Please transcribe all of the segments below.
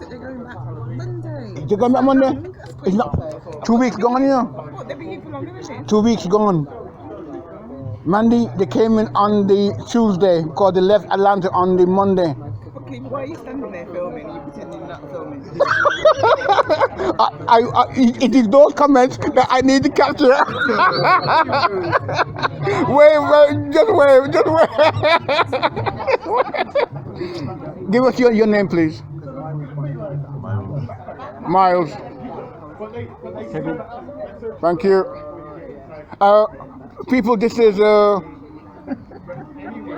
that they're going back Monday. They're going back Monday? It's not 2 weeks gone, you know. What, they've been here for longer than this? 2 weeks gone. Monday, they came in on the Tuesday because they left Atlanta on the Monday. Okay, why are you standing there filming? Are you pretending you're not filming? It is those comments that I need to capture. wait. Give us your name, please. Miles. Thank you. People, this is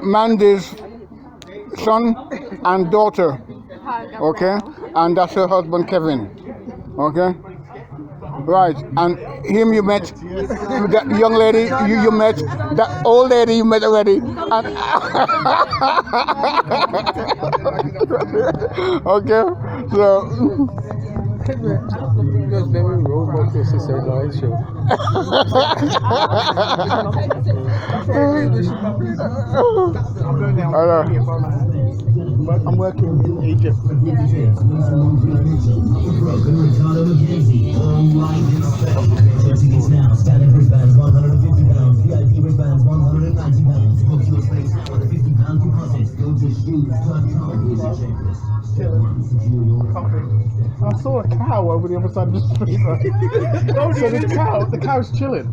Mandy's son and daughter. Okay, and that's her husband Kevin. Okay, right, and him you met, that young lady you met, that old lady you met already, and okay, so Just very robot to Cecil live show. I'm working in Egypt. I saw a cow over the other side of the street. So the cow's chilling.